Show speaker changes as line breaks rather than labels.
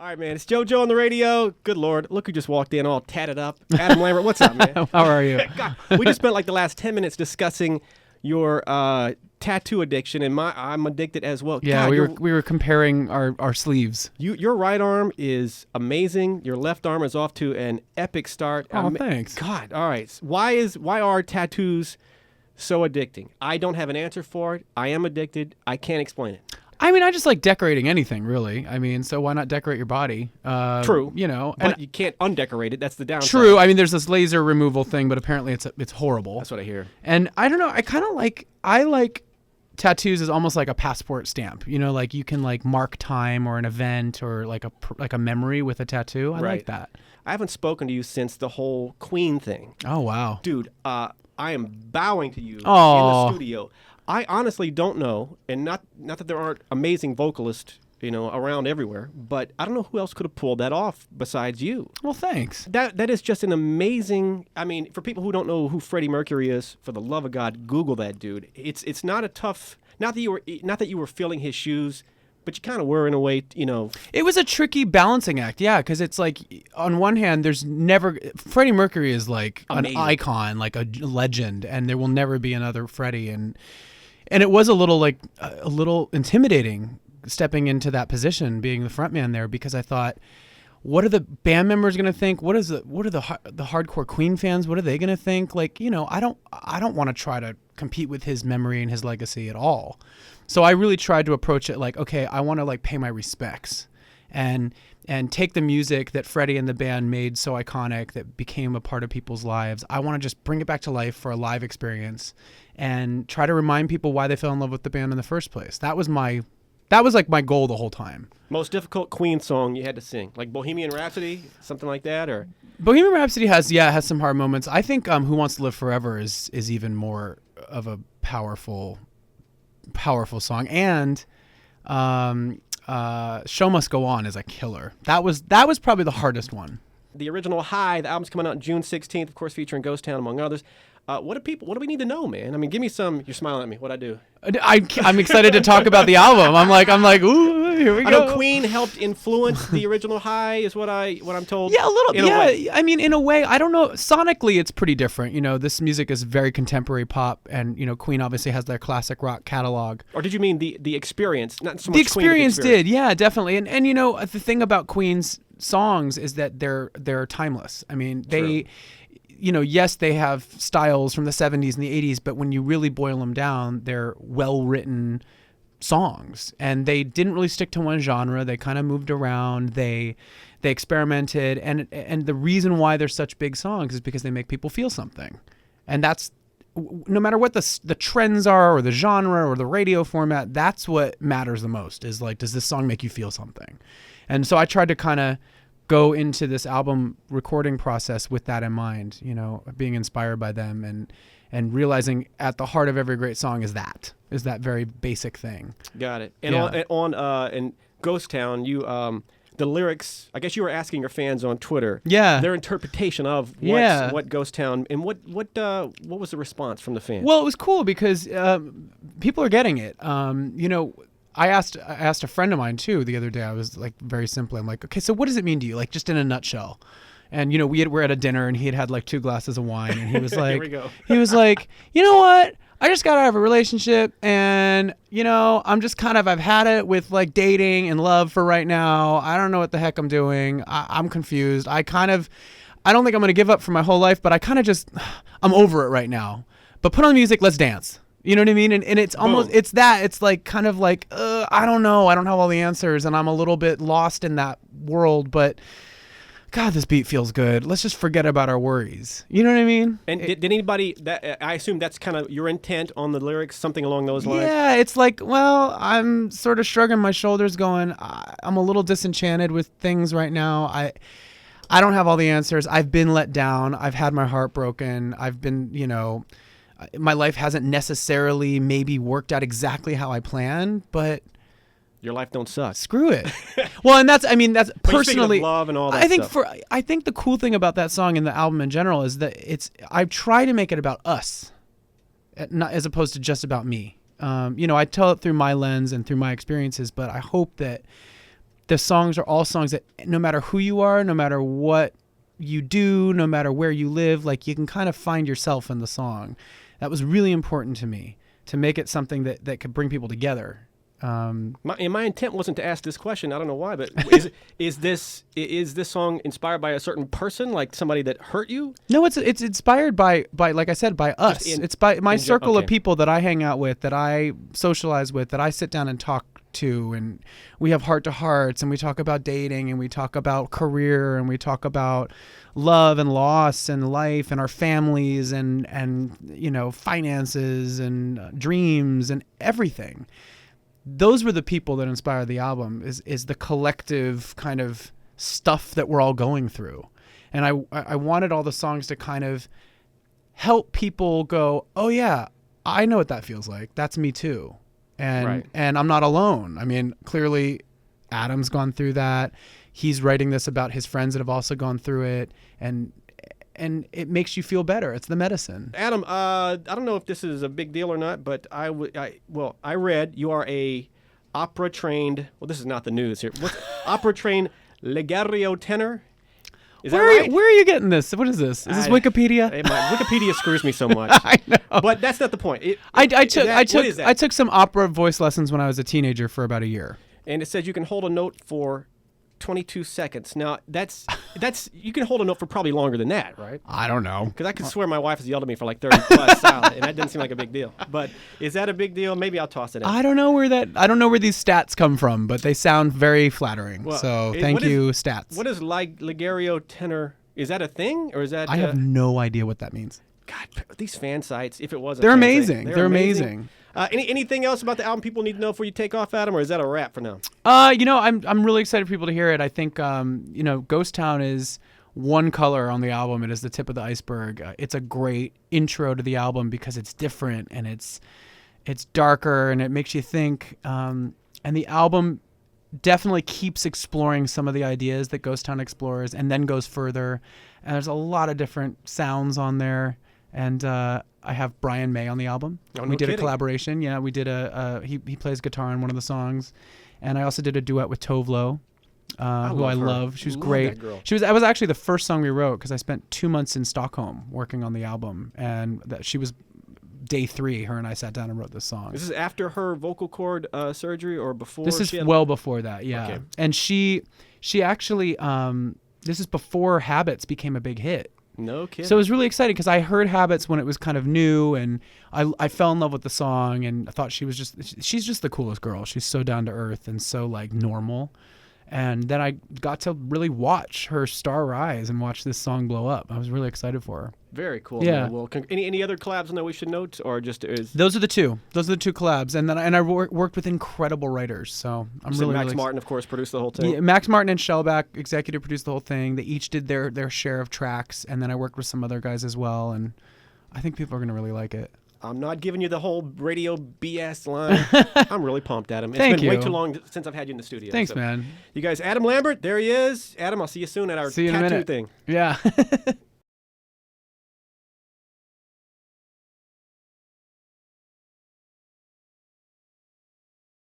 All right, man. It's JoJo on the radio. Good Lord. Look who just walked in all tatted up. Adam Lambert, what's up, man?
How are you?
God, we just spent like the last 10 minutes discussing your tattoo addiction, and I'm addicted as well.
Yeah,
God,
we were comparing our sleeves.
Your right arm is amazing. Your left arm is off to an epic start.
Oh, thanks.
God, all right. Why are tattoos so addicting? I don't have an answer for it. I am addicted. I can't explain it.
I mean, I just like decorating anything, really. I mean, so why not decorate your body?
True.
You know,
but you can't undecorate it. That's the downside.
True. I mean, there's this laser removal thing, but apparently it's horrible.
That's what I hear.
And I don't know. I like tattoos as almost like a passport stamp. You know, like you can like mark time or an event or like a memory with a tattoo. I like that.
I haven't spoken to you since the whole Queen thing.
Oh wow,
dude. I am bowing to you in
Oh.
the studio. I honestly don't know, and not that there aren't amazing vocalists, around everywhere, but I don't know who else could have pulled that off besides you.
Well, thanks.
That is just an amazing. I mean, for people who don't know who Freddie Mercury is, for the love of God, Google that dude. It's not a tough. Not that you were filling his shoes, but you kind of were in a way.
It was a tricky balancing act, yeah, because it's like on one hand, Freddie Mercury is like
amazing.
An icon, like a legend, and there will never be another Freddie, and it was a little intimidating stepping into that position, being the front man there, because I thought, what are the band members going to think? What are the hardcore Queen fans? What are they going to think? Like, I don't want to try to compete with his memory and his legacy at all. So I really tried to approach it like, okay, I want to like pay my respects and take the music that Freddie and the band made so iconic, that became a part of people's lives. I want to just bring it back to life for a live experience and try to remind people why they fell in love with the band in the first place. That was like my goal the whole time.
Most difficult Queen song you had to sing, like Bohemian Rhapsody, something like that, or
Bohemian Rhapsody has some hard moments. I think Who Wants to Live Forever is even more of a powerful song, and Show Must Go On is a killer. That was probably the hardest one.
The original High, the album's coming out June 16th, of course, featuring Ghost Town, among others. What do we need to know, man? I mean, give me some. You're smiling at me. What'd I do?
I'm excited to talk about the album. I'm like, ooh, here we go.
I know Queen helped influence the original High, is what I'm told.
Yeah, a little.
Way.
I mean, in a way, I don't know. Sonically, it's pretty different. This music is very contemporary pop, and Queen obviously has their classic rock catalog.
Or did you mean the experience? Not so much
the experience
Queen, but the experience
did, yeah, definitely. And the thing about Queen's songs is that they're timeless. I mean, they.
True.
Yes, they have styles from the 70s and the 80s, but when you really boil them down, they're well-written songs. And they didn't really stick to one genre. They kind of moved around. They experimented. And the reason why they're such big songs is because they make people feel something. And that's, no matter what the trends are or the genre or the radio format, that's what matters the most, is like, does this song make you feel something? And so I tried to kind of go into this album recording process with that in mind, being inspired by them and realizing at the heart of every great song is that very basic thing.
Got it. And on Ghost Town, you the lyrics, I guess you were asking your fans on Twitter, their interpretation of what Ghost Town, and what was the response from the fans?
Well, it was cool because people are getting it. I asked a friend of mine too the other day. I was like, very simply, I'm like, okay, so what does it mean to you? Like, just in a nutshell. And we're at a dinner and he had like 2 glasses of wine and he was like,
here we go.
He was like, you know what? I just got out of a relationship and I'm just I've had it with like dating and love for right now. I don't know what the heck I'm doing. I'm confused. I don't think I'm going to give up for my whole life, but I'm over it right now. But put on the music, let's dance. You know what I mean? And it's almost, it's like kind of like, I don't know. I don't have all the answers and I'm a little bit lost in that world, but God, this beat feels good. Let's just forget about our worries. You know what I mean?
And did anybody, I assume that's kind of your intent on the lyrics, something along those lines?
Yeah, it's like, well, I'm sort of shrugging my shoulders going, I'm a little disenchanted with things right now. I don't have all the answers. I've been let down. I've had my heart broken. I've been, my life hasn't necessarily maybe worked out exactly how I planned, but
your life don't suck.
Screw it. Well, and that's personally
of love and all that stuff.
I think the cool thing about that song and the album in general is that I try to make it about us, not as opposed to just about me. I tell it through my lens and through my experiences, but I hope that the songs are all songs that no matter who you are, no matter what you do, no matter where you live, like you can kind of find yourself in the song. That was really important to me, to make it something that could bring people together.
My intent wasn't to ask this question. I don't know why, but is this song inspired by a certain person, like somebody that hurt you?
No, it's inspired by like I said, by us. It's by my circle of people that I hang out with, that I socialize with, that I sit down and talk to, and we have heart to hearts, and we talk about dating, and we talk about career, and we talk about love and loss and life and our families and finances and dreams and everything. Those were the people that inspired the album, is the collective kind of stuff that we're all going through. And I wanted all the songs to kind of help people go, oh yeah, I know what that feels like. That's me too. And I'm not alone. I mean, clearly Adam's gone through that. He's writing this about his friends that have also gone through it. And it makes you feel better. It's the medicine.
Adam, I don't know if this is a big deal or not, but I read you are a opera-trained, well, this is not the news here, opera-trained legario tenor. Is that right?
Where are you getting this? What is this? Is this Wikipedia?
Wikipedia screws me so much.
I know.
But that's not the point.
I took some opera voice lessons when I was a teenager for about a year.
And it says you can hold a note for 22 seconds. Now, that's you can hold a note for probably longer than that, right?
I don't know.
Because I could swear my wife has yelled at me for like 30 plus solid, and that didn't seem like a big deal. But is that a big deal? Maybe I'll toss it out.
I don't know where these stats come from, but they sound very flattering. Well, so thank you, stats.
What is legario tenor? Is that a thing, or is that?
I have no idea what that means.
God, these fan sites, if it wasn't,
they're amazing. They're amazing.
Anything else about the album people need to know before you take off, Adam, or is that a wrap for now?
I'm really excited for people to hear it. I think Ghost Town is one color on the album. It is the tip of the iceberg. It's a great intro to the album because it's different and it's darker and it makes you think. And the album definitely keeps exploring some of the ideas that Ghost Town explores and then goes further. And there's a lot of different sounds on there. And I have Brian May on the album.
Oh,
we did
kidding.
a collaboration. Yeah, we did he plays guitar on one of the songs. And I also did a duet with Tovlo, who I love. She was great. That was actually the first song we wrote because I spent 2 months in Stockholm working on the album. And she was day 3, her and I sat down and wrote this song.
This is after her vocal cord surgery or before?
This is well before that, yeah. Okay. And she actually, this is before Habits became a big hit.
No kidding.
So it was really exciting because I heard Habits when it was kind of new, and I fell in love with the song, and I thought she's just the coolest girl. She's so down to earth and so like normal. And then I got to really watch her star rise and watch this song blow up. I was really excited for her.
Very cool.
Yeah.
Man. Well, any other collabs that we should note, or just is
those are the two collabs, and then I worked with incredible writers. So I'm really
Max Martin, of course, produced the whole thing.
Yeah, Max Martin and Shellback executive produced the whole thing. They each did their share of tracks, and then I worked with some other guys as well. And I think people are gonna really like it.
I'm not giving you the whole radio BS line. I'm really pumped, Adam. It's been way too long since I've had you in the studio.
Thanks, man.
You guys, Adam Lambert, there he is. Adam, I'll see you soon at our tattoo thing.
Yeah.